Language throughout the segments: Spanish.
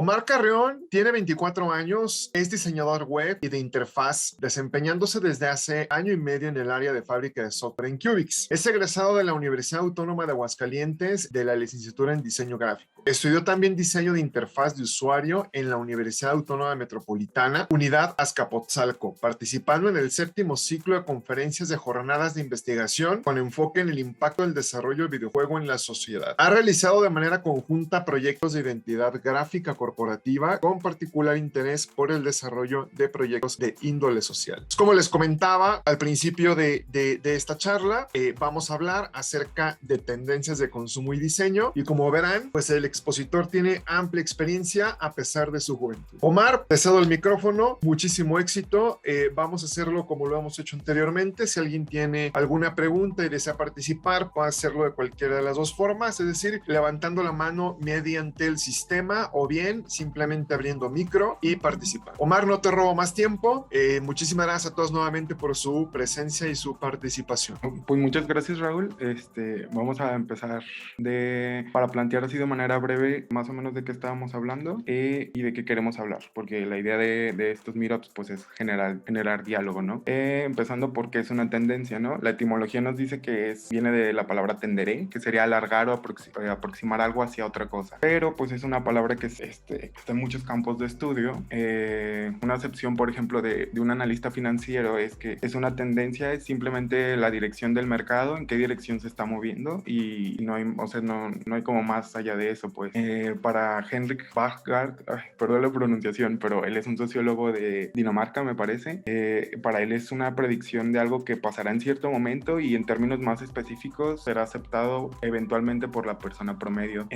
Omar Carreón tiene 24 años, es diseñador web y de interfaz, desempeñándose desde hace año y medio en el área de fábrica de software en Cubix. Es egresado de la Universidad Autónoma de Aguascalientes de la licenciatura en diseño gráfico. Estudió también diseño de interfaz de usuario en la Universidad Autónoma Metropolitana, Unidad Azcapotzalco, participando en el séptimo ciclo de conferencias de jornadas de investigación con enfoque en el impacto del desarrollo del videojuego en la sociedad. Ha realizado de manera conjunta proyectos de identidad gráfica corporativa con particular interés por el desarrollo de proyectos de índole social. Como les comentaba al principio de esta charla, vamos a hablar acerca de tendencias de consumo y diseño, y como verán, pues el expositor tiene amplia experiencia a pesar de su juventud. Omar, te cedo el micrófono, muchísimo éxito. Vamos a hacerlo como lo hemos hecho anteriormente. Si alguien tiene alguna pregunta y desea participar, puede hacerlo de cualquiera de las dos formas, es decir, levantando la mano mediante el sistema o bien simplemente abriendo micro y participar. Omar, no te robo más tiempo. Muchísimas gracias a todos nuevamente por su presencia y su participación. Pues muchas gracias, Raúl. Vamos a empezar para plantear así de manera breve más o menos de qué estábamos hablando y de qué queremos hablar, porque la idea de estos meetups pues es generar diálogo, ¿no? Empezando porque es una tendencia, ¿no? La etimología nos dice que viene de la palabra tendere, que sería alargar o aproximar algo hacia otra cosa, pero pues es una palabra que está en muchos campos de estudio. Una acepción, por ejemplo, de un analista financiero es que es una tendencia, es simplemente la dirección del mercado, en qué dirección se está moviendo, y no hay, o sea, no hay como más allá de eso, pues. Para Henrik Bachgaard, perdón la pronunciación, pero él es un sociólogo de Dinamarca, me parece. Para él es una predicción de algo que pasará en cierto momento y en términos más específicos será aceptado eventualmente por la persona promedio.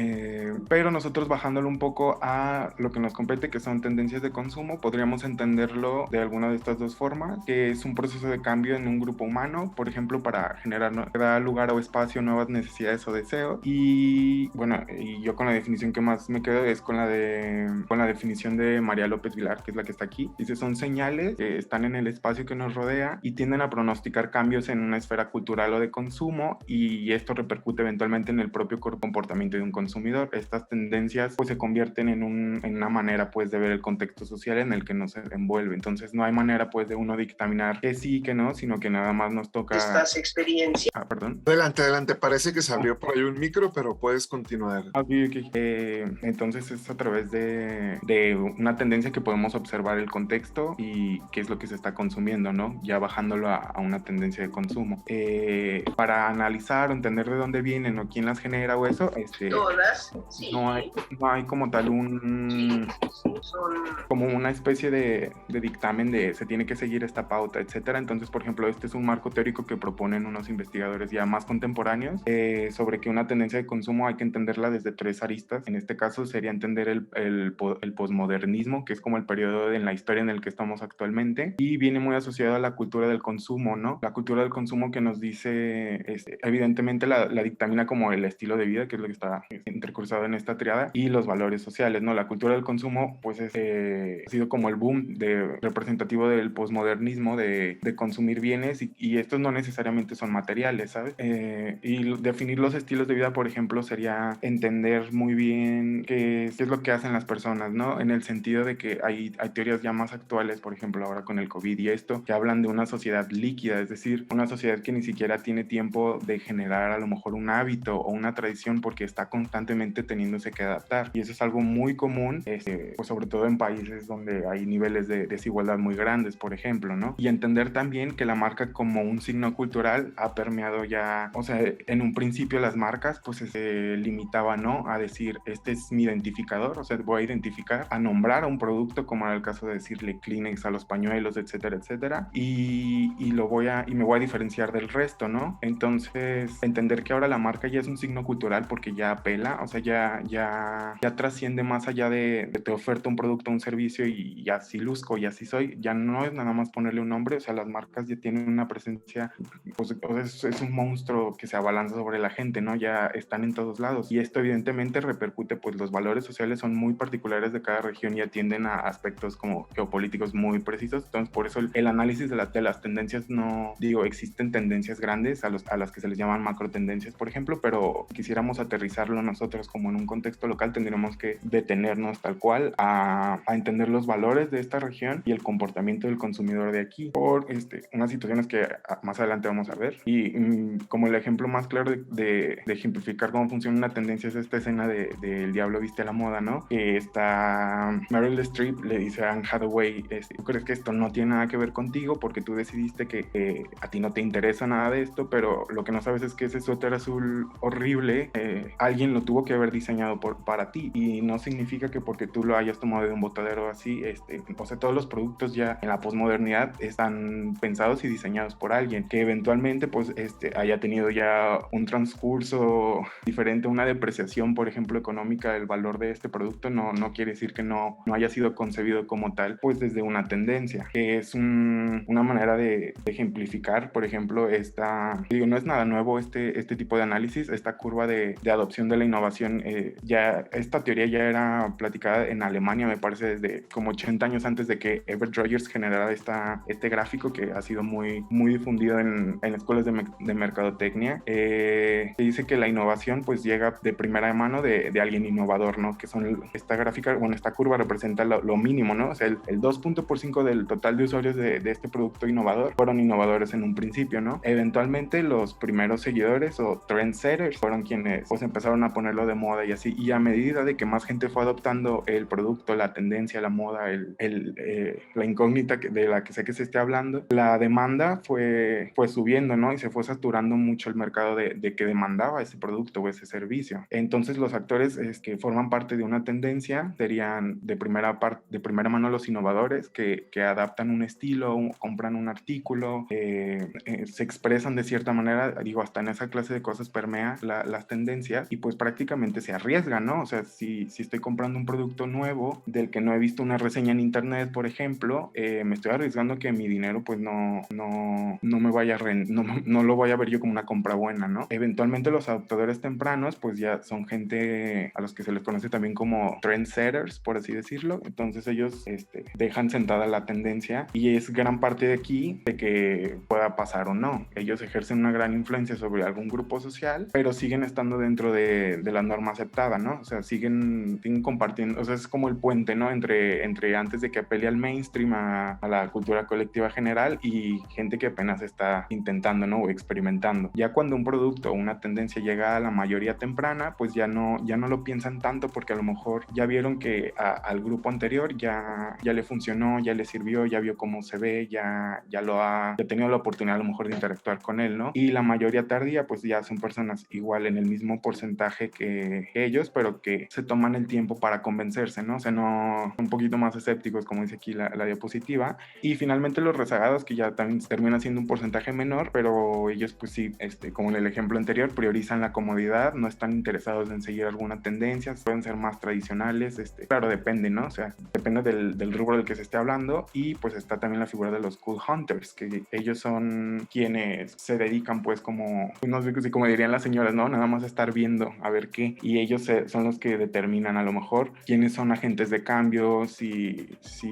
Pero nosotros bajándolo un poco a lo que nos compete, que son tendencias de consumo, podríamos entenderlo de alguna de estas dos formas, que es un proceso de cambio en un grupo humano, por ejemplo, para dar lugar o espacio a nuevas necesidades o deseos. Y bueno, y yo con la definición que más me quedo es con la definición de María López Vilar, que es la que está aquí. Dice, son señales que están en el espacio que nos rodea y tienden a pronosticar cambios en una esfera cultural o de consumo, y esto repercute eventualmente en el propio comportamiento de un consumidor. Estas tendencias pues se convierten en una manera pues de ver el contexto social en el que nos envuelve. Entonces no hay manera pues de uno dictaminar que sí y que no, sino que nada más nos toca... Estas experiencias. Perdón. Adelante. Parece que se abrió por ahí un micro, pero puedes continuar. Ok. Entonces es a través de una tendencia que podemos observar el contexto y qué es lo que se está consumiendo, ¿no? Ya bajándolo a una tendencia de consumo. Para analizar o entender de dónde vienen o quién las genera o eso, todas, sí. no hay como tal como una especie de dictamen de se tiene que seguir esta pauta, etcétera. Entonces, por ejemplo, este es un marco teórico que proponen unos investigadores ya más contemporáneos sobre que una tendencia de consumo hay que entenderla desde tres aristas. En este caso sería entender el posmodernismo, que es como el periodo en la historia en el que estamos actualmente, y viene muy asociado a la cultura del consumo, ¿no? La cultura del consumo que nos dice, evidentemente la dictamina como el estilo de vida, que es lo que está intercursado en esta triada, y los valores sociales, ¿no? La cultura del consumo, pues ha sido como el boom representativo del posmodernismo, de consumir bienes, y estos no necesariamente son materiales, ¿sabes? Y definir los estilos de vida, por ejemplo, sería entender muy bien qué es lo que hacen las personas, ¿no? En el sentido de que hay teorías ya más actuales, por ejemplo, ahora con el COVID y esto, que hablan de una sociedad líquida, es decir, una sociedad que ni siquiera tiene tiempo de generar a lo mejor un hábito o una tradición porque está constantemente teniéndose que adaptar. Y eso es algo muy común, pues sobre todo en países donde hay niveles de desigualdad muy grandes, por ejemplo, ¿no? Y entender también que la marca como un signo cultural ha permeado ya, o sea, en un principio las marcas pues se limitaban, ¿no? A decir, este es mi identificador, o sea, voy a identificar, a nombrar a un producto, como era el caso de decirle Kleenex a los pañuelos, etcétera, etcétera, y me voy a diferenciar del resto, ¿no? Entonces, entender que ahora la marca ya es un signo cultural porque ya apela, o sea, ya trasciende más allá de te oferto un producto o un servicio y así luzco y así soy, ya no es nada más ponerle un nombre, o sea, las marcas ya tienen una presencia, pues, o sea, es un monstruo que se abalanza sobre la gente, ¿no? Ya están en todos lados, y esto evidentemente eventualmente repercute, pues los valores sociales son muy particulares de cada región y atienden a aspectos como geopolíticos muy precisos. Entonces, por eso el análisis de las tendencias, no digo, existen tendencias grandes a las que se les llaman macro tendencias, por ejemplo, pero si quisiéramos aterrizarlo nosotros como en un contexto local, tendríamos que detenernos tal cual a entender los valores de esta región y el comportamiento del consumidor de aquí por unas situaciones que más adelante vamos a ver. Y como el ejemplo más claro de ejemplificar cómo funciona una tendencia es esta escena de El Diablo Viste a la Moda, ¿no? Que está Meryl Streep le dice a Anne Hathaway, tú crees que esto no tiene nada que ver contigo porque tú decidiste que a ti no te interesa nada de esto, pero lo que no sabes es que ese suéter azul horrible alguien lo tuvo que haber diseñado para ti, y no significa que porque tú lo hayas tomado de un botadero así, o sea, todos los productos ya en la posmodernidad están pensados y diseñados por alguien que eventualmente pues haya tenido ya un transcurso diferente, una depreciación, por ejemplo, económica del valor de este producto. No quiere decir que no haya sido concebido como tal, pues desde una tendencia, que es una manera de ejemplificar, por ejemplo, no es nada nuevo este tipo de análisis, esta curva de adopción de la innovación. Ya esta teoría ya era platicada en Alemania, me parece, desde como 80 años antes de que Everett Rogers generara este gráfico que ha sido muy, muy difundido en escuelas de mercadotecnia, que dice que la innovación pues llega de primera mano de alguien innovador, ¿no? Que son esta curva representa lo mínimo, ¿no? O sea, el 2.5% del total de usuarios de este producto innovador fueron innovadores en un principio, ¿no? Eventualmente los primeros seguidores o trendsetters fueron quienes pues empezaron a ponerlo de moda y así, y a medida de que más gente fue adoptando el producto, la tendencia, la moda, la incógnita de la que sé que se esté hablando, la demanda fue subiendo, ¿no? Y se fue saturando mucho el mercado de que demandaba ese producto o ese servicio. Entonces los actores que forman parte de una tendencia serían de primera mano los innovadores que adaptan un estilo, compran un artículo, se expresan de cierta manera, digo, hasta en esa clase de cosas permea las tendencias, y pues prácticamente se arriesgan, ¿no? O sea, si estoy comprando un producto nuevo del que no he visto una reseña en internet, por ejemplo, me estoy arriesgando que mi dinero pues no me vaya no lo voy a ver yo como una compra buena, ¿no? Eventualmente los adoptadores tempranos pues ya son gente a los que se les conoce también como trendsetters, por así decirlo. Entonces ellos dejan sentada la tendencia, y es gran parte de aquí de que pueda pasar o no. Ellos ejercen una gran influencia sobre algún grupo social, pero siguen estando dentro de la norma aceptada, ¿no? O sea, siguen compartiendo, o sea, es como el puente, ¿no? Entre antes de que apele al mainstream, a la cultura colectiva general, y gente que apenas está intentando, ¿no? O experimentando. Ya cuando un producto o una tendencia llega a la mayoría temprana, pues ya no lo piensan tanto, porque a lo mejor ya vieron que al grupo anterior ya le funcionó, ya le sirvió, ya vio cómo se ve, ya ha tenido la oportunidad a lo mejor de interactuar con él, ¿no? Y la mayoría tardía pues ya son personas igual en el mismo porcentaje que ellos, pero que se toman el tiempo para convencerse, ¿no? O sea, no, un poquito más escépticos, como dice aquí la diapositiva. Y finalmente los rezagados, que ya también terminan siendo un porcentaje menor, pero ellos pues sí, como en el ejemplo anterior, priorizan la comodidad, no están interesados en seguir alguna tendencia, pueden ser más tradicionales, claro, depende, ¿no? O sea, depende del rubro del que se esté hablando. Y pues está también la figura de los cool hunters, que ellos son quienes se dedican pues como, no sé si como dirían las señoras, ¿no? Nada más estar viendo a ver qué, y ellos son los que determinan a lo mejor quiénes son agentes de cambio, si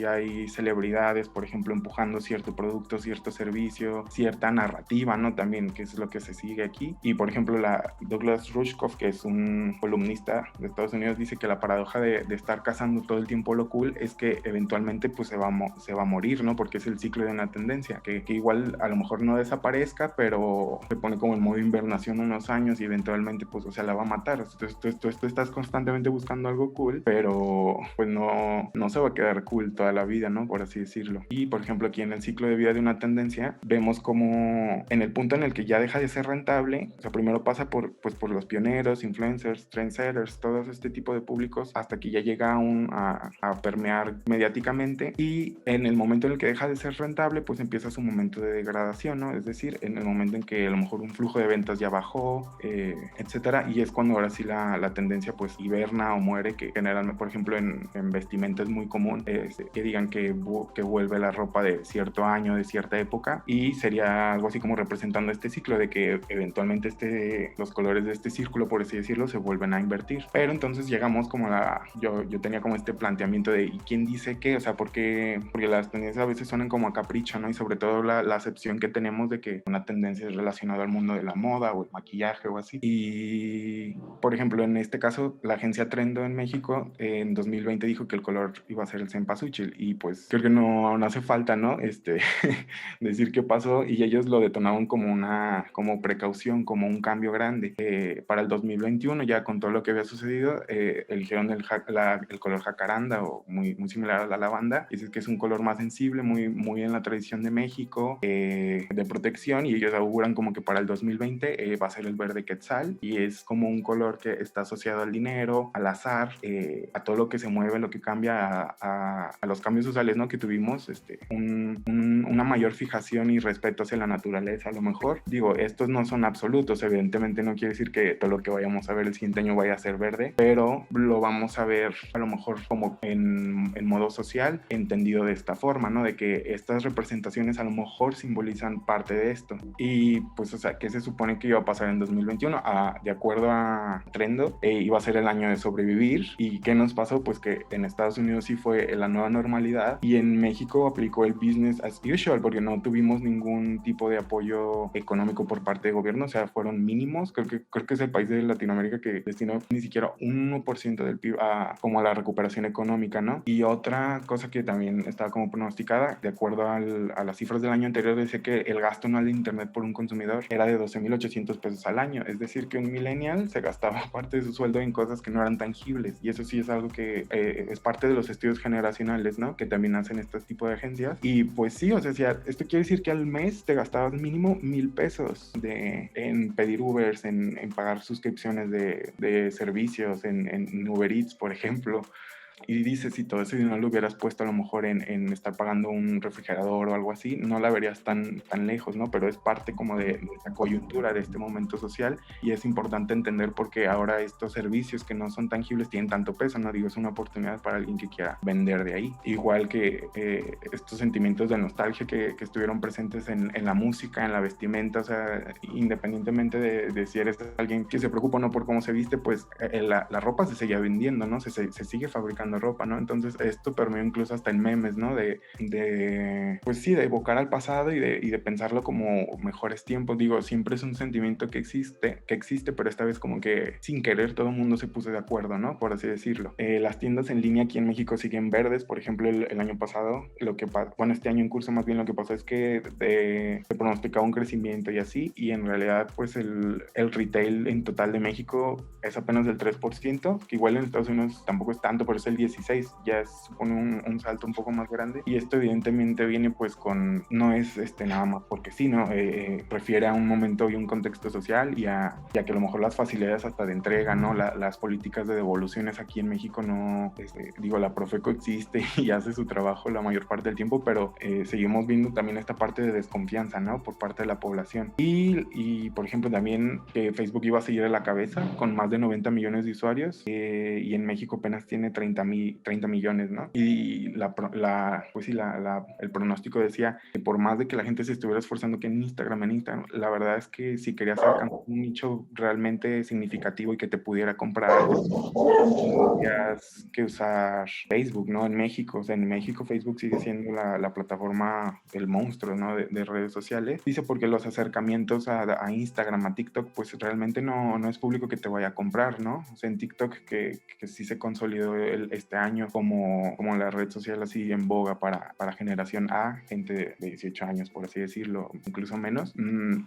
hay celebridades, por ejemplo, empujando cierto producto, cierto servicio, cierta narrativa, ¿no? También, que es lo que se sigue aquí. Y por ejemplo, Douglas Rushkoff, que es un columnista de Estados Unidos, dice que la paradoja de estar cazando todo el tiempo lo cool es que eventualmente pues se va a morir, ¿no? Porque es el ciclo de una tendencia, que igual a lo mejor no desaparezca, pero se pone como en modo invernación unos años y eventualmente pues, o sea, la va a matar. Entonces tú estás constantemente buscando algo cool, pero pues no se va a quedar cool toda la vida, ¿no? Por así decirlo. Y por ejemplo, aquí en el ciclo de vida de una tendencia, vemos como en el punto en el que ya deja de ser rentable, o sea, primero pasa por los pioneros, influencers, trendsetters, todo este tipo de públicos, hasta que ya llega a permear mediáticamente, y en el momento en el que deja de ser rentable, pues empieza su momento de degradación, ¿no? Es decir, en el momento en que a lo mejor un flujo de ventas ya bajó, etcétera, y es cuando ahora sí la tendencia pues hiberna o muere, que generalmente, por ejemplo, en vestimenta es muy común que digan que vuelve la ropa de cierto año, de cierta época, y sería algo así como representando este ciclo de que eventualmente los colores de este círculo, por así decirlo, se vuelven vuelven a invertir. Pero entonces llegamos como yo tenía como este planteamiento de, ¿y quién dice qué? O sea, porque las tendencias a veces suenan como a capricho, ¿no? Y sobre todo la acepción que tenemos de que una tendencia es relacionada al mundo de la moda o el maquillaje o así. Y, por ejemplo, en este caso, la agencia Trendo en México en 2020 dijo que el color iba a ser el cempasúchil, y pues creo que no hace falta, ¿no? Decir qué pasó, y ellos lo detonaron como precaución, como un cambio grande. Para el 2021, ya con todo lo que había sucedido, eligieron el color jacaranda, o muy, muy similar a la lavanda. Dice que es un color más sensible, muy, muy en la tradición de México, de protección, y ellos auguran como que para el 2020 va a ser el verde quetzal, y es como un color que está asociado al dinero, al azar, a todo lo que se mueve, lo que cambia, a los cambios sociales, ¿no? Que tuvimos, una mayor fijación y respeto hacia la naturaleza. A lo mejor, digo, estos no son absolutos, evidentemente no quiere decir que todo lo que vayamos a ver el siguiente año vaya a ser verde, pero lo vamos a ver a lo mejor como en modo social, entendido de esta forma, ¿no? De que estas representaciones a lo mejor simbolizan parte de esto. Y pues, o sea, ¿qué se supone que iba a pasar en 2021? De acuerdo a Trendo, iba a ser el año de sobrevivir. ¿Y qué nos pasó? Pues que en Estados Unidos sí fue la nueva normalidad, y en México aplicó el business as usual, porque no tuvimos ningún tipo de apoyo económico por parte del gobierno. O sea, fueron mínimos. Creo que es el país de Latinoamérica que destinó ni siquiera un 1% del PIB como a la recuperación económica, ¿no? Y otra cosa que también estaba como pronosticada, de acuerdo a las cifras del año anterior, decía que el gasto anual de internet por un consumidor era de 12,800 pesos al año. Es decir, que un millennial se gastaba parte de su sueldo en cosas que no eran tangibles, y eso sí es algo que es parte de los estudios generacionales, ¿no? Que también hacen este tipo de agencias. Y pues sí, o sea, esto quiere decir que al mes te gastabas mínimo 1,000 pesos en pedir Ubers, en pagar suscripciones de servicios, en Uber Eats, por ejemplo. Y dices, si todo ese dinero lo hubieras puesto a lo mejor en estar pagando un refrigerador o algo así, no la verías tan lejos, ¿no? Pero es parte como de esta coyuntura, de este momento social, y es importante entender por qué ahora estos servicios que no son tangibles tienen tanto peso, ¿no? Digo, es una oportunidad para alguien que quiera vender de ahí. Igual que estos sentimientos de nostalgia que estuvieron presentes en la música, en la vestimenta, o sea, independientemente de si eres alguien que se preocupa o no por cómo se viste, pues la ropa se seguía vendiendo, ¿no? Se sigue fabricando ropa, ¿no? Entonces esto permeó incluso hasta en memes, ¿no? Pues sí, de evocar al pasado y de pensarlo como mejores tiempos. Digo, siempre es un sentimiento que existe, pero esta vez como que sin querer todo el mundo se puso de acuerdo, ¿no? Por así decirlo. Las tiendas en línea aquí en México siguen verdes. Por ejemplo, el año pasado, este año en curso más bien, lo que pasó es que se pronosticaba un crecimiento y así, y en realidad pues el retail en total de México es apenas del 3%, que igual en Estados Unidos tampoco es tanto, pero es el 16, ya supone un salto un poco más grande. Y esto evidentemente viene pues no es nada más porque sí, ¿no? Refiere a un momento y un contexto social, y a que a lo mejor las facilidades hasta de entrega, ¿no? Las políticas de devoluciones aquí en México no, digo, la Profeco existe y hace su trabajo la mayor parte del tiempo, pero seguimos viendo también esta parte de desconfianza, ¿no? Por parte de la población. Y por ejemplo también que Facebook iba a seguir a la cabeza con más de 90 millones de usuarios, y en México apenas tiene 30 millones, ¿no? Y el pronóstico decía que por más de que la gente se estuviera esforzando que en Instagram, la verdad es que si querías alcanzar un nicho realmente significativo y que te pudiera comprar algo, tenías que usar Facebook, ¿no? En México, o sea, en México Facebook sigue siendo la plataforma del monstruo, ¿no? De redes sociales. Dice porque los acercamientos a Instagram, a TikTok, pues realmente no es público que te vaya a comprar, ¿no? O sea, en TikTok que sí se consolidó este año como la red social así en boga para generación A, gente de 18 años, por así decirlo, incluso menos,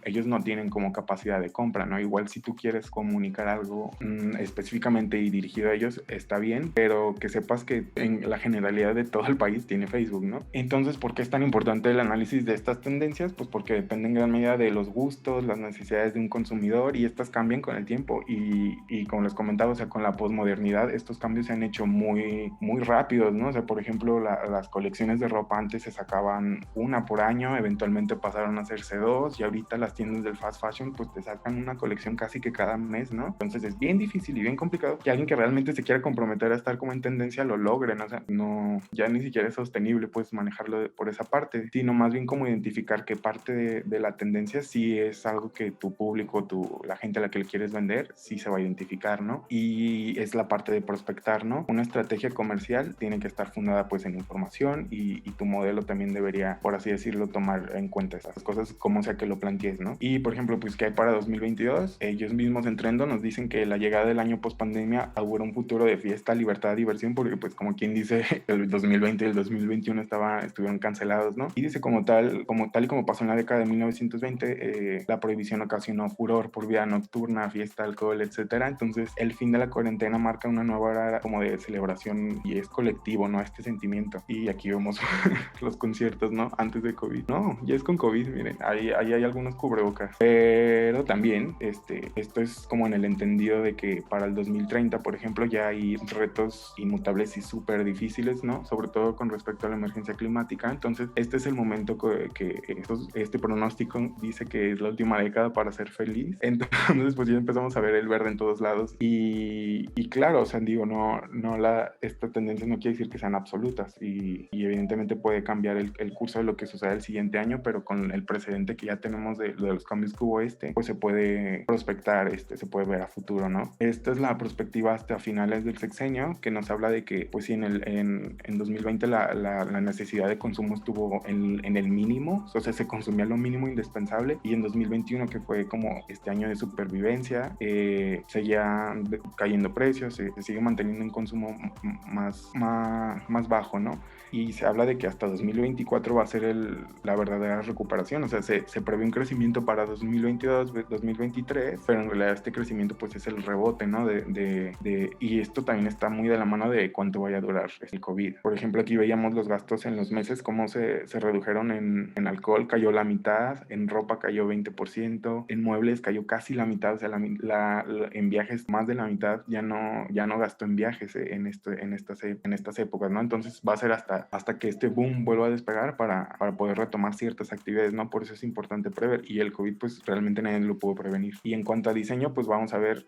ellos no tienen como capacidad de compra, ¿no? Igual si tú quieres comunicar algo específicamente y dirigido a ellos, está bien, pero que sepas que en la generalidad de todo el país tiene Facebook, ¿no? Entonces, ¿por qué es tan importante el análisis de estas tendencias? Pues porque depende en gran medida de los gustos, las necesidades de un consumidor, y estas cambian con el tiempo, y como les comentaba, o sea, con la posmodernidad, estos cambios se han hecho muy muy, muy rápidos, ¿no? O sea, por ejemplo, las colecciones de ropa antes se sacaban una por año, eventualmente pasaron a hacerse dos, y ahorita las tiendas del fast fashion pues te sacan una colección casi que cada mes, ¿no? Entonces es bien difícil y bien complicado que alguien que realmente se quiera comprometer a estar como en tendencia lo logre, ¿no? O sea, no, ya ni siquiera es sostenible pues manejarlo por esa parte, sino más bien como identificar que parte de la tendencia sí es algo que tu público, la gente a la que le quieres vender, sí se va a identificar, ¿no? Y es la parte de prospectar, ¿no? Una estrategia comercial tiene que estar fundada pues en información y tu modelo también debería, por así decirlo, tomar en cuenta esas cosas como sea que lo plantees, ¿no? Y por ejemplo, pues que hay para 2022, ellos mismos en Trendo nos dicen que la llegada del año post pandemia augura un futuro de fiesta, libertad, diversión, porque pues como quien dice, el 2020 y el 2021 estuvieron cancelados, ¿no? Y dice como tal y como pasó en la década de 1920, la prohibición ocasionó furor por vida nocturna, fiesta, alcohol, etcétera. Entonces el fin de la cuarentena marca una nueva era como de celebración y es colectivo, ¿no? Este sentimiento. Y aquí vemos los conciertos, ¿no? Antes de COVID. No, ya es con COVID, miren, ahí hay algunos cubrebocas. Pero también, esto es como en el entendido de que para el 2030, por ejemplo, ya hay retos inmutables y súper difíciles, ¿no? Sobre todo con respecto a la emergencia climática. Entonces, este es el momento que este pronóstico dice que es la última década para ser feliz. Entonces, pues ya empezamos a ver el verde en todos lados. Y claro, o sea, digo, esta tendencia no quiere decir que sean absolutas. Y evidentemente puede cambiar el curso de lo que suceda el siguiente año, pero con el precedente que ya tenemos de los cambios que hubo pues se puede prospectar, se puede ver a futuro, ¿no? Esta es la perspectiva hasta finales del sexenio, que nos habla de que, pues sí, en 2020 la necesidad de consumo estuvo en el mínimo, o sea, se consumía lo mínimo indispensable, y en 2021, que fue como este año de supervivencia, seguían cayendo precios, se sigue manteniendo un consumo más bajo, ¿no? Y se habla de que hasta 2024 va a ser la verdadera recuperación, o sea, se prevé un crecimiento para 2022, 2023, pero en realidad este crecimiento pues es el rebote, ¿no? Y esto también está muy de la mano de cuánto vaya a durar el COVID. Por ejemplo, aquí veíamos los gastos en los meses, cómo se redujeron en alcohol, cayó la mitad, en ropa cayó 20%, en muebles cayó casi la mitad, o sea, en viajes más de la mitad ya no gastó en viajes en estas épocas, ¿no? Entonces va a ser hasta que este boom vuelva a despegar para poder retomar ciertas actividades, ¿no? Por eso es importante prever, y el COVID pues realmente nadie lo pudo prevenir. Y en cuanto a diseño, pues vamos a ver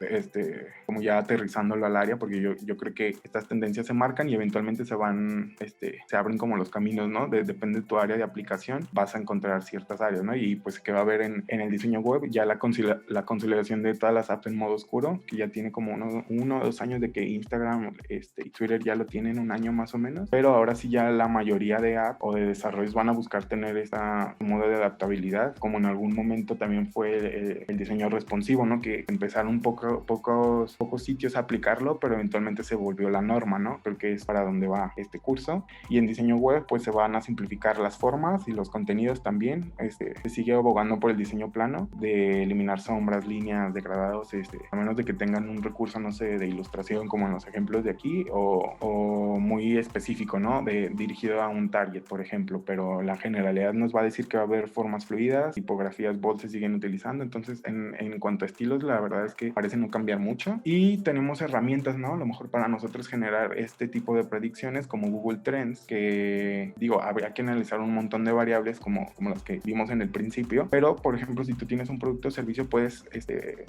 como ya aterrizándolo al área, porque yo creo que estas tendencias se marcan y eventualmente se abren como los caminos, ¿no? Depende de tu área de aplicación, vas a encontrar ciertas áreas, ¿no? Y pues que va a haber en el diseño web ya la consolidación de todas las apps en modo oscuro, que ya tiene como uno o 2 años de que Instagram y Twitter ya lo tienen, un año más o menos, pero ahora sí ya la mayoría de apps o de desarrollos van a buscar tener esta modo de adaptabilidad, como en algún momento también fue el diseño responsivo, ¿no? Que empezaron pocos sitios a aplicarlo, pero eventualmente se volvió la norma, ¿no? Creo que es para donde va este curso. Y en diseño web pues se van a simplificar las formas y los contenidos también. Se sigue abogando por el diseño plano, de eliminar sombras, líneas, degradados, a menos de que tengan un recurso, no sé, de ilustración como en los ejemplos de aquí, o muy específico, ¿no? Dirigido a un target, por ejemplo, pero la generalidad nos va a decir que va a haber formas fluidas, tipografías bold se siguen utilizando. Entonces en cuanto a estilos, la verdad es que parece no cambiar mucho, y tenemos herramientas, ¿no? A lo mejor para nosotros generar este tipo de predicciones como Google Trends, que digo, habría que analizar un montón de variables como las que vimos en el principio, pero por ejemplo, si tú tienes un producto o servicio, puedes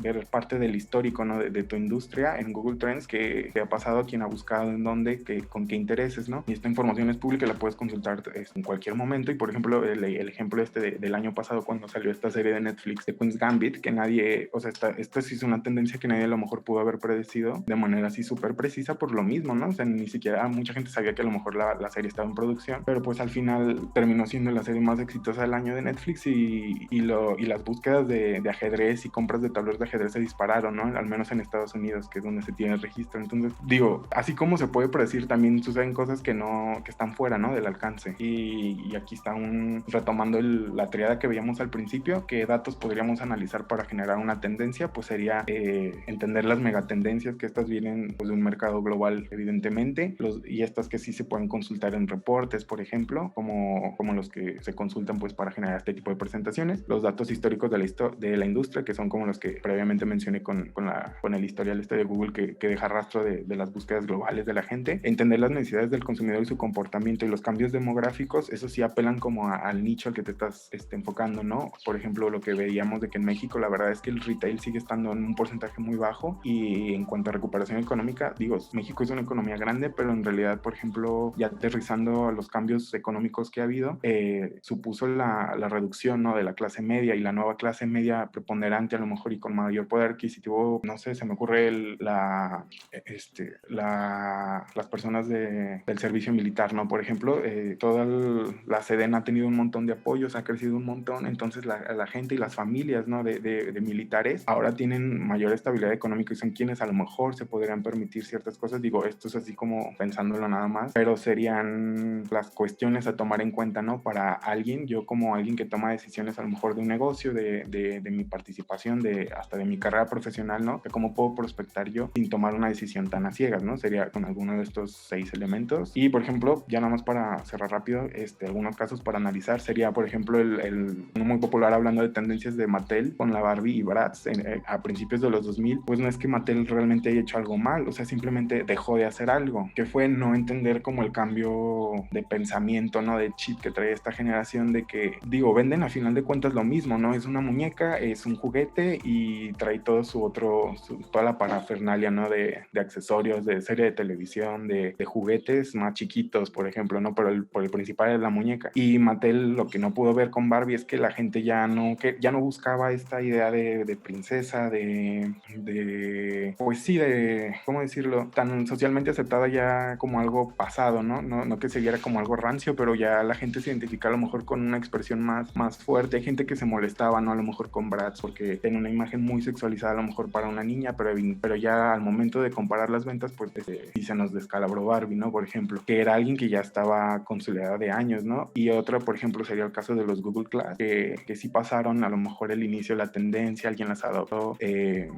ver parte del histórico, ¿no? de tu industria en Google Trends, que ha pasado, quién ha buscado, en dónde, con qué intereses, ¿no? Y esta información es pública, la puedes consultar en cualquier momento. Y por ejemplo, el ejemplo del año pasado, cuando salió esta serie de Netflix de Queen's Gambit, que nadie, o sea, esta sí es una tendencia que nadie a lo mejor pudo haber predecido de manera así súper precisa por lo mismo, ¿no? O sea, ni siquiera mucha gente sabía que a lo mejor la serie estaba en producción, pero pues al final terminó siendo la serie más exitosa del año de Netflix, y las búsquedas de ajedrez y compras de tableros de ajedrez se dispararon, ¿no? Al menos en Estados Unidos, que es donde se tiene el registro. Entonces, digo, así como se puede predecir, también suceden cosas que están fuera, ¿no? Del alcance. Y aquí está retomando la triada que veíamos al principio, qué datos podríamos analizar para generar una tendencia, pues sería entender las megatendencias, que estas vienen pues de un mercado global, evidentemente, y estas que sí se pueden consultar en reportes, por ejemplo, como los que se consultan pues para generar este tipo de presentaciones, los datos históricos de la industria, que son como los que previamente mencioné con el historial de Google, que deja rastro de las búsquedas globales actuales de la gente, entender las necesidades del consumidor y su comportamiento y los cambios demográficos, eso sí apelan como al nicho al que te estás enfocando, ¿no? Por ejemplo, lo que veíamos de que en México la verdad es que el retail sigue estando en un porcentaje muy bajo, y en cuanto a recuperación económica, digo, México es una economía grande, pero en realidad, por ejemplo, ya aterrizando a los cambios económicos que ha habido, supuso la reducción, ¿no?, de la clase media, y la nueva clase media preponderante a lo mejor y con mayor poder adquisitivo. No sé, se me ocurre las personas del servicio militar, ¿no? Por ejemplo, toda la Sedena ha tenido un montón de apoyos, ha crecido un montón, entonces la gente y las familias, ¿no?, de militares ahora tienen mayor estabilidad económica y son quienes a lo mejor se podrían permitir ciertas cosas. Digo, esto es así como pensándolo nada más, pero serían las cuestiones a tomar en cuenta, ¿no? Para alguien, yo como alguien que toma decisiones a lo mejor de un negocio, de mi participación, hasta de mi carrera profesional, ¿no? Que cómo puedo prospectar yo sin tomar una decisión tan a ciegas, ¿no? Sería con alguno de estos 6 elementos. Y, por ejemplo, ya nada más para cerrar rápido, algunos casos para analizar sería, por ejemplo, uno muy popular hablando de tendencias de Mattel con la Barbie y Bratz a principios de los 2000, pues no es que Mattel realmente haya hecho algo mal, o sea, simplemente dejó de hacer algo, que fue no entender como el cambio de pensamiento, ¿no?, de chip que trae esta generación, de que, digo, venden a final de cuentas lo mismo, ¿no? Es una muñeca, es un juguete y trae todo toda la parafernalia, ¿no?, de accesorios, de serie de televisión, de juguetes más chiquitos, por ejemplo, ¿no? Pero por el principal es la muñeca. Y Mattel lo que no pudo ver con Barbie es que la gente ya no buscaba esta idea de princesa, pues sí, ¿cómo decirlo?, tan socialmente aceptada ya como algo pasado, ¿no? No que se viera como algo rancio, pero ya la gente se identifica a lo mejor con una expresión más fuerte. Hay gente que se molestaba, ¿no?, a lo mejor con Bratz porque tiene una imagen muy sexualizada a lo mejor para una niña, pero ya al momento de comparar las ventas, pues sí se nos descalabró Barbie, ¿no? Por ejemplo, que era alguien que ya estaba con su edad de años, ¿no? Y otra, por ejemplo, sería el caso de los Google Class, que sí pasaron a lo mejor el inicio de la tendencia, alguien las adoptó,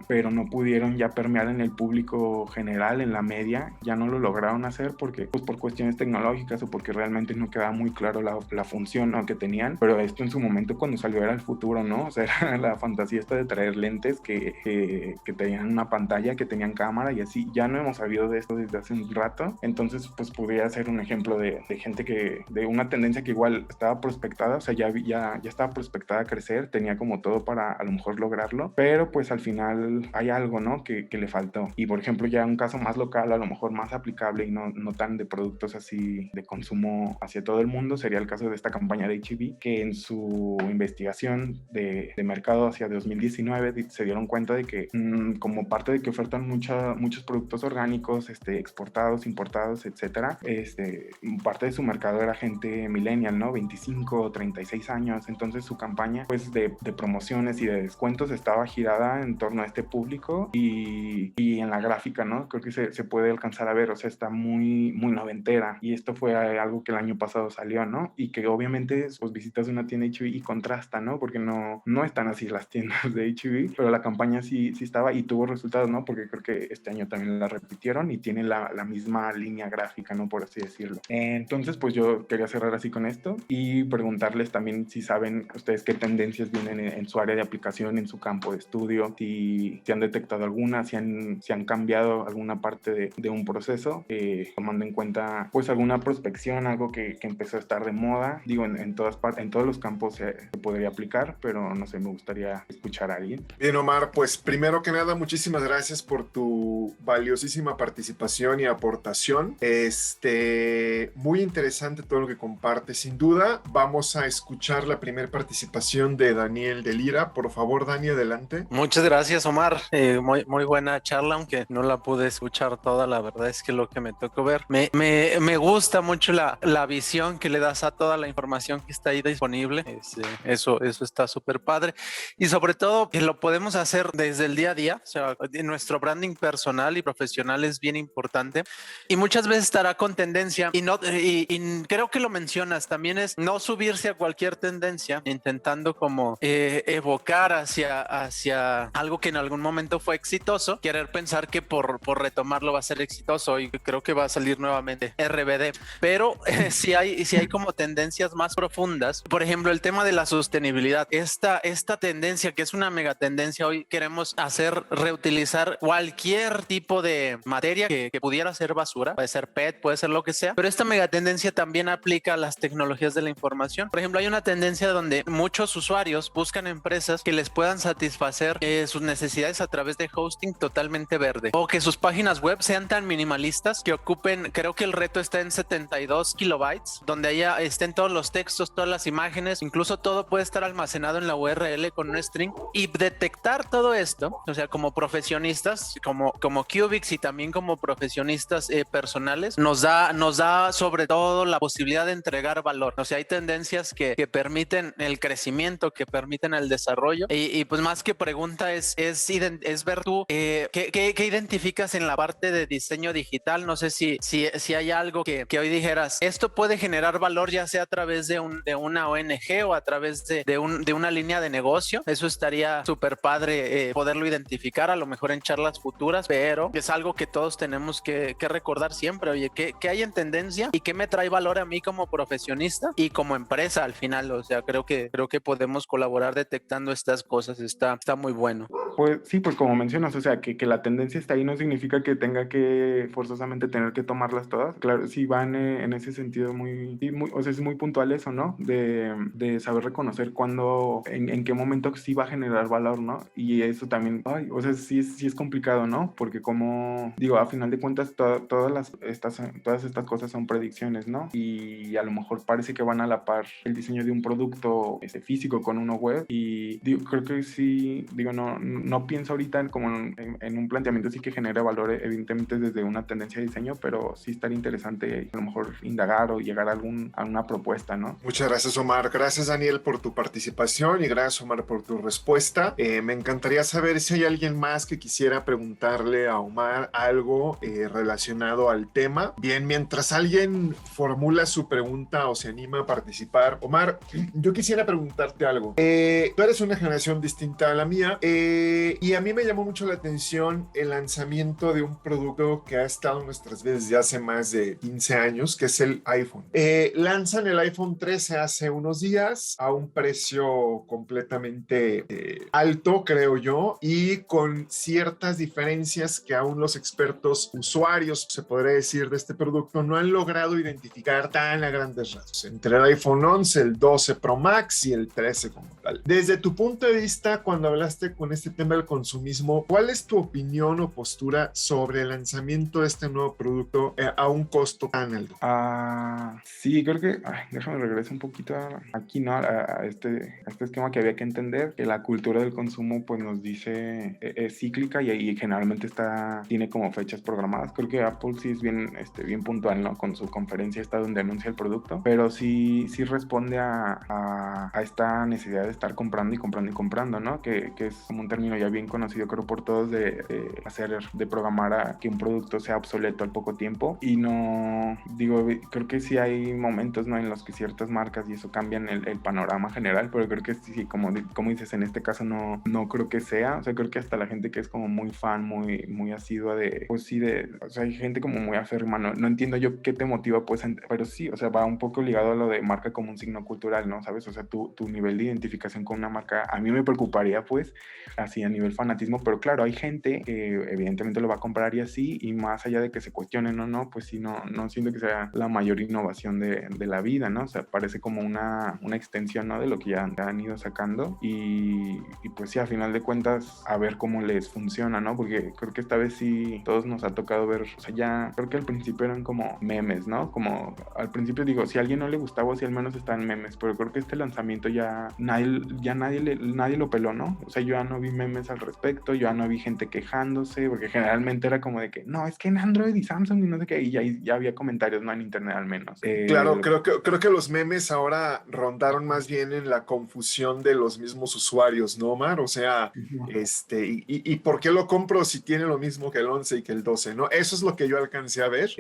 pero no pudieron ya permear en el público general, en la media, ya no lo lograron hacer porque, pues por cuestiones tecnológicas o porque realmente no quedaba muy claro la función, ¿no?, que tenían. Pero esto en su momento cuando salió era el futuro, ¿no? O sea, era la fantasía esta de traer lentes que tenían una pantalla, que tenían cámara y así. Ya no hemos sabido de esto desde hace un rato, entonces pues podría ser un ejemplo de gente de una tendencia que igual estaba prospectada, o sea, ya estaba prospectada a crecer, tenía como todo para a lo mejor lograrlo, pero pues al final hay algo, ¿no?, que le faltó. Y por ejemplo, ya un caso más local, a lo mejor más aplicable y no tan de productos así de consumo hacia todo el mundo, sería el caso de esta campaña de H-E-B, que en su investigación de mercado hacia 2019 se dieron cuenta de que como parte de que ofertan muchos productos orgánicos, exportados, importados, etcétera, parte de su mercado era gente millennial, ¿no? 25 o 36 años. Entonces su campaña pues de promociones y de descuentos estaba girada en torno a este público, y en la gráfica, ¿no?, creo que se puede alcanzar a ver, o sea, está muy noventera, y esto fue algo que el año pasado salió, ¿no? Y que obviamente pues visitas una tienda H-E-B y contrasta, ¿no? Porque no están así las tiendas de H-E-B, pero la campaña sí estaba y tuvo resultados, ¿no? Porque creo que este año también la repitieron y tiene la misma línea gráfica, ¿no?, por así decirlo. Entonces pues yo quería cerrar así con esto y preguntarles también si saben ustedes qué tendencias vienen en su área de aplicación, en su campo de estudio, si han detectado alguna, si han cambiado alguna parte de un proceso, tomando en cuenta pues alguna prospección, algo que empezó a estar de moda. Digo, en todos los campos se podría aplicar, pero no sé, me gustaría escuchar a alguien. Bien, Omar, pues primero que nada, muchísimas gracias por tu valiosísima participación y aportación. Muy interesante todo lo que compartes. Sin duda, vamos a escuchar la primera participación de Daniel Delira. Por favor, Dani, adelante. Muchas gracias, Omar. Muy buena charla, aunque no la pude escuchar toda. La verdad es que lo que me tocó ver, me gusta mucho la visión que le das a toda la información que está ahí disponible. Eso está súper padre. Y sobre todo que lo podemos hacer desde el día a día. O sea, nuestro branding personal y profesional es bien importante. Y muchas veces estará con tendencia. Y creo que lo mencionas, también es no subirse a cualquier tendencia, intentando como evocar hacia algo que en algún momento fue exitoso, querer pensar que por retomarlo va a ser exitoso, y creo que va a salir nuevamente RBD. Pero si hay como tendencias más profundas, por ejemplo el tema de la sostenibilidad, esta tendencia que es una mega tendencia hoy, queremos reutilizar cualquier tipo de materia que pudiera ser basura, puede ser PET, puede ser lo que sea, pero esta megatendencia también aplica a las tecnologías de la información. Por ejemplo, hay una tendencia donde muchos usuarios buscan empresas que les puedan satisfacer sus necesidades a través de hosting totalmente verde, o que sus páginas web sean tan minimalistas que ocupen, creo que el reto está en 72 kilobytes, donde haya estén todos los textos, todas las imágenes, incluso todo puede estar almacenado en la URL con un string, y detectar todo esto, o sea, como profesionistas, como Cubix y también como profesionistas personales, nos da sobre todo la posibilidad de entregar valor. O sea, hay tendencias que permiten el crecimiento, que permiten el desarrollo, y pues más que pregunta es ver tú qué identificas en la parte de diseño digital. No sé si hay algo que hoy dijeras, esto puede generar valor ya sea a través de una ONG o a través de una línea de negocio. Eso estaría súper padre poderlo identificar, a lo mejor en charlas futuras, pero es algo que todos tenemos que recordar siempre. Oye, ¿qué hay en tendencia y qué me trae valor a mí como profesionista y como empresa al final? O sea, creo que podemos colaborar detectando estas cosas. Está muy bueno. Pues sí, pues como mencionas, o sea, que la tendencia está ahí no significa que tenga que forzosamente tener que tomarlas todas. Claro, sí van en ese sentido muy, o sea, es muy puntual eso, ¿no? De saber reconocer cuándo, en qué momento sí va a generar valor, ¿no? Y eso también, o sea, sí es complicado, ¿no? Porque como digo, a final de cuentas todas estas cosas son predicciones, ¿no? Y a lo mejor parece que van a la par el diseño de un producto físico con uno web, y digo, creo que sí, digo, no pienso ahorita como en un planteamiento así que genere valor, evidentemente desde una tendencia de diseño, pero sí estaría interesante a lo mejor indagar o llegar a alguna propuesta, ¿no? Muchas gracias, Omar. Gracias, Daniel, por tu participación, y gracias, Omar, por tu respuesta. Me encantaría saber si hay alguien más que quisiera preguntarle a Omar algo relacionado al tema. Bien, mientras alguien formula su pregunta o se anima a participar, Omar, yo quisiera preguntarte algo. Tú eres una generación distinta a la mía, y a mí me llamó mucho la atención el lanzamiento de un producto que ha estado en nuestras vidas desde hace más de 15 años, que es el iPhone. Lanzan el iPhone 13 hace unos días a un precio completamente alto, creo yo, y con ciertas diferencias que aún los expertos usuarios, se podría decir, de este producto no han logrado identificar tan a grandes rasgos entre el iPhone 11, el 12 Pro Max y el 13 como tal. Desde tu punto de vista, cuando hablaste con este tema del consumismo, ¿cuál es tu opinión o postura sobre el lanzamiento de este nuevo producto a un costo tan alto? Sí, creo que déjame regresar un poquito aquí, ¿no? A este esquema que había que entender, que la cultura del consumo pues nos dice es cíclica y generalmente tiene como fechas programadas. Creo que Apple sí es bien puntual, ¿no? Con su conferencia esta donde anuncia el producto, pero sí responde a esta necesidad de estar comprando y comprando y comprando, ¿no? Que es como un término ya bien conocido, creo, por todos de programar a que un producto sea obsoleto al poco tiempo. Y no, digo, creo que sí hay momentos, ¿no? En los que ciertas marcas y eso cambian el panorama general, pero creo que sí, como dices, en este caso no creo que sea, o sea, creo que hasta la gente que es como muy fan, muy asidua pues sí, o sea, hay gente como muy aférrima, no entiendo yo qué te motiva, pues, pero sí, o sea, va un poco ligado a lo de marca como un signo cultural, ¿no? ¿Sabes? O sea, tu nivel de identificación con una marca, a mí me preocuparía, pues, así a nivel fanatismo, pero claro, hay gente que evidentemente lo va a comprar y así, y más allá de que se cuestionen o no, pues sí, no siento que sea la mayor innovación de la vida, ¿no? O sea, parece como una extensión, ¿no? De lo que ya han ido sacando, y pues sí, a final de cuentas, a ver cómo les funciona, ¿no? Porque creo que esta vez sí, todos nos ha tocado ver, o sea, ya, creo que al principio eran como memes, ¿no? Como al principio digo, si a alguien no le gustaba, o si al menos están memes, pero creo que este lanzamiento ya nadie lo peló, ¿no? O sea, yo ya no vi memes al respecto, yo ya no vi gente quejándose, porque generalmente era como de que, no, es que en Android y Samsung y no sé qué, y ya había comentarios, ¿no? En internet al menos. Claro, creo que los memes ahora rondaron más bien en la confusión de los mismos usuarios, ¿no, Omar? O sea, ¿y por qué lo compro si tiene lo mismo que el 11 y que el 12, ¿no? Eso es lo que yo alcancé a ver,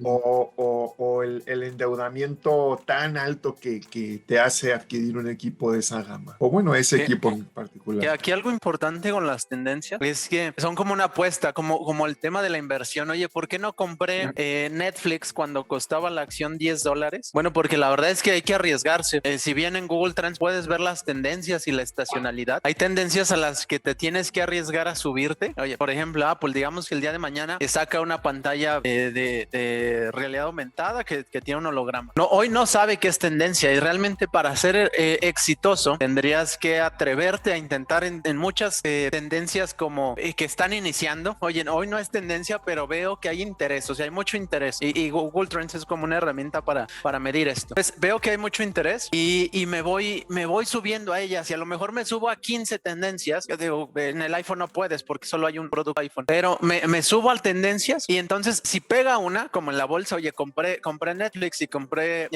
o el endeudamiento tan alto que te hace adquirir un equipo de esa gama, o bueno, ese equipo en particular. Que aquí algo importante con las tendencias es que son como una apuesta, como el tema de la inversión. Oye, ¿por qué no compré Netflix cuando costaba la acción $10? Bueno, porque la verdad es que hay que arriesgarse. Si bien en Google Trends puedes ver las tendencias y la estacionalidad, hay tendencias a las que te tienes que arriesgar a subirte. Oye, por ejemplo, Apple, digamos que el día de mañana saca una pantalla de realidad aumentada que tiene un holograma. No, hoy no sabe qué es tendencia, y realmente para ser exitoso tendrías que atreverte a intentar en muchas tendencias como que están iniciando. Oye, hoy no es tendencia, pero veo que hay interés, o sea, hay mucho interés, y Google Trends es como una herramienta para medir esto. Pues veo que hay mucho interés y me voy subiendo a ellas, y a lo mejor me subo a 15 tendencias. Yo digo, en el iPhone no puedes porque solo hay un producto iPhone, pero me subo a tendencias, y entonces si pega una, como en la bolsa, oye, compré Netflix y compré,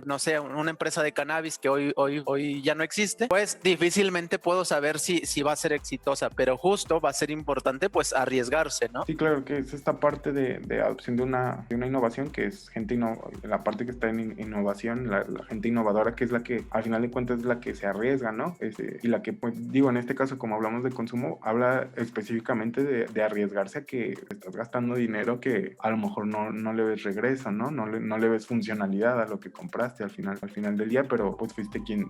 no sé, una empresa de cannabis que hoy ya no existe, pues difícilmente puedo saber si va a ser exitosa, pero justo va a ser importante pues arriesgarse, ¿no? Sí, claro, que es esta parte de adopción de una innovación, que es gente la parte que está en innovación, la gente innovadora, que es la que al final de cuentas es la que se arriesga, ¿no? Y la que, pues, digo, en este caso, como hablamos de consumo, habla específicamente de arriesgarse a que estás gastando dinero que a lo mejor no le ves regreso, ¿no? No le ves funcionalidad a lo que compraste al final del día, pero pues fuiste quien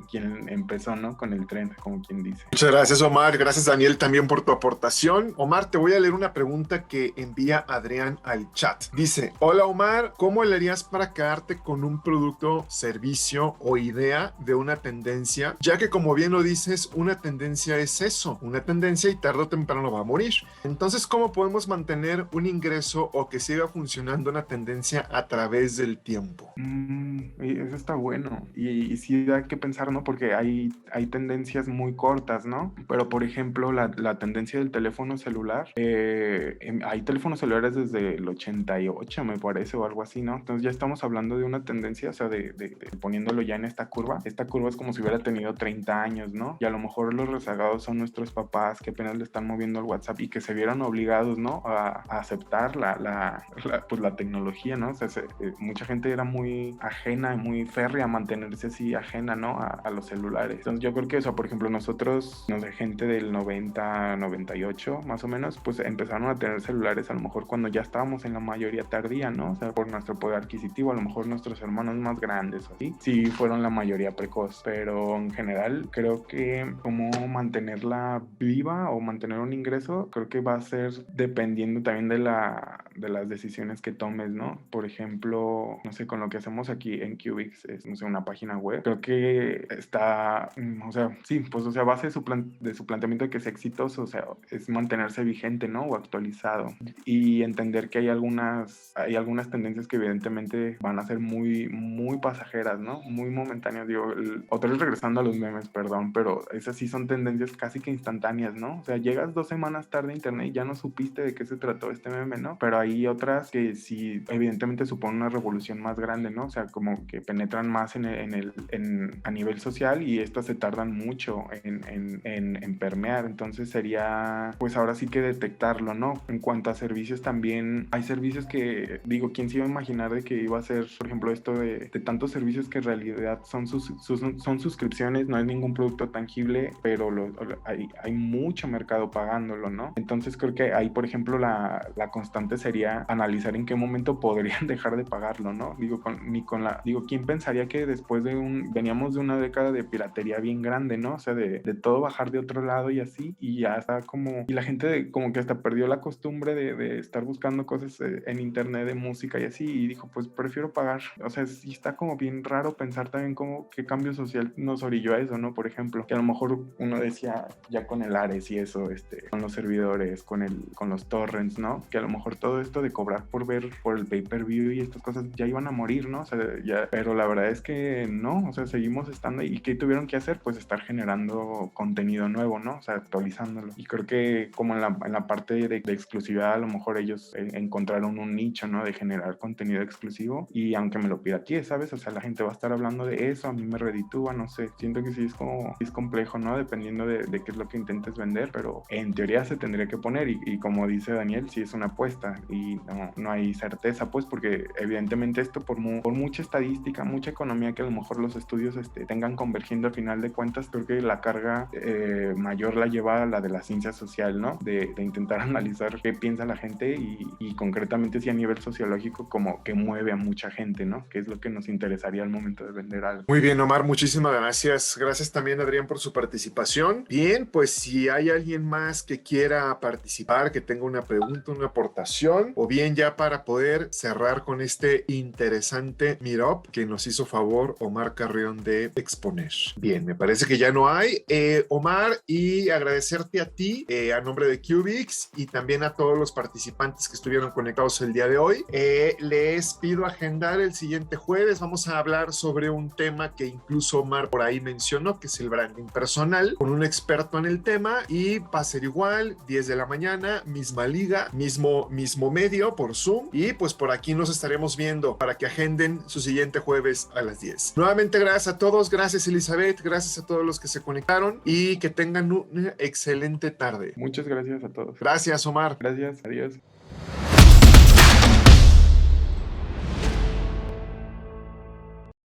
empezó, ¿no? Con el tren, como quien dice. Muchas gracias, Omar. Gracias, Daniel, también por tu aportación. Omar, te voy a leer una pregunta que envía Adrián al chat. Dice: hola, Omar, ¿cómo le harías para quedarte con un producto, servicio o idea de una tendencia? Ya que, como bien lo dices, una tendencia es eso, una tendencia, y tarde o temprano va a morir. Entonces, ¿cómo podemos mantener un ingreso o que siga funcionando una tendencia a través del tiempo? Eso está bueno. Y sí hay que pensar, ¿no? Porque hay tendencias muy cortas, ¿no? Pero, por ejemplo, la tendencia del teléfono celular, hay teléfonos celulares desde el 88, me parece, o algo así, ¿no? Entonces ya estamos hablando de una tendencia, o sea, de poniéndolo ya en esta curva. Esta curva es como si hubiera tenido 30 años, ¿no? Y a lo mejor los rezagados son nuestros papás que apenas le están moviendo el WhatsApp y que se vieron obligados, ¿no? A aceptar pues la tecnología, ¿no? O sea, mucha gente era muy ajena, muy férrea a mantenerse así ajena, ¿no? A los celulares. Entonces yo creo que eso, por ejemplo, nosotros, no sé, gente del 90, 98, más o menos, pues empezaron a tener celulares a lo mejor cuando ya estábamos en la mayoría tardía, ¿no? O sea, por nuestro poder adquisitivo, a lo mejor nuestros hermanos más grandes, ¿sí? Sí, fueron la mayoría precoz, pero en general creo que cómo mantenerla viva o mantener un ingreso, creo que va a ser dependiendo también de las decisiones que tomes, ¿no? Por ejemplo, no sé, con lo que hacemos aquí en Cubix, es, no sé, una página web, creo que está, o sea, sí, pues, o sea, base de su planteamiento de que sea exitoso, o sea, es mantenerse vigente, ¿no? O actualizado, y entender que hay algunas tendencias que evidentemente van a ser muy, muy pasajeras, ¿no? Muy momentáneas, digo, otra vez regresando a los memes, perdón, pero esas sí son tendencias casi que instantáneas, ¿no? O sea, llegas 2 semanas tarde a internet y ya no supiste de qué se trató este meme, ¿no? Pero hay otras que sí, evidentemente suponen una revolución más grande, ¿no? O sea, como que penetran más a nivel social, y estas se tardan mucho en permear. Entonces sería, pues ahora sí que detectarlo, ¿no? En cuanto a servicios, también hay servicios que, digo, ¿quién se iba a imaginar de que iba a ser, por ejemplo, esto de tantos servicios que en realidad son suscripciones, no es ningún producto tangible, pero hay mucho mercado pagándolo, ¿no? Entonces creo que ahí, por ejemplo, la constante sería analizar en qué momento podrían dejar de pagarlo, ¿no? Digo, ¿quién pensaría que después veníamos de una década de piratería bien grande, ¿no? O sea, de todo bajar de otro lado y así, y ya está como, y la gente como que hasta perdió la costumbre de estar buscando cosas en internet de música y así, y dijo, pues prefiero pagar. O sea, sí está como bien raro pensar también como qué cambio social nos orilló a eso, ¿no? Por ejemplo, que a lo mejor uno decía ya con el Ares y eso, con los servidores, con los torrents, ¿no? Que a lo mejor todo esto de cobrar por ver por el pay-per-view y estas cosas ya iban a morir, ¿no? O sea, ya, pero la verdad es que no, o sea, seguimos estando ahí. ¿Y qué tuvieron que hacer? Pues estar generando contenido nuevo, ¿no? O sea, actualizándolo. Y creo que como en la parte de exclusividad, a lo mejor ellos encontraron un nicho, ¿no? De generar contenido exclusivo, y aunque me lo pirateé, ¿sabes? O sea, la gente va a estar hablando de eso, a mí me reditúa, no sé. Siento que sí es complejo, ¿no? Dependiendo de qué es lo que intentes vender, pero en teoría se tendría que poner, y como dice Daniel, sí es una apuesta, y no hay certeza, pues, porque evidentemente esto por mucha estadística, mucha economía que a lo mejor los estudios tengan convergiendo, al final de cuentas creo que la carga mayor la lleva la de la ciencia social, ¿no? De intentar analizar qué piensa la gente y concretamente si a nivel sociológico como que mueve a mucha gente, ¿no? Que es lo que nos interesaría al momento de vender algo. Muy bien, Omar, muchísimas gracias. Gracias también, Adrián, por su participación. Bien, pues si hay alguien más que quiera participar, que tenga una pregunta, una aportación, o bien ya para poder cerrar con este interesante meetup que nos hizo favor Omar Carrión de exponer. Bien, me parece que ya no hay. Omar, y agradecerte a ti, a nombre de Cubix, y también a todos los participantes que estuvieron conectados el día de hoy. Les pido agendar el siguiente jueves. Vamos a hablar sobre un tema que incluso Omar por ahí mencionó, que es el branding personal, con un experto en el tema, y va a ser igual, 10 de la mañana, misma liga, mismo medio por Zoom, y pues por aquí nos estaremos viendo para que agenden su siguiente jueves a las 10. Nuevamente, gracias a todos, gracias Elizabeth, gracias a todos los que se conectaron y que tengan una excelente tarde. Muchas gracias a todos. Gracias, Omar. Gracias, adiós.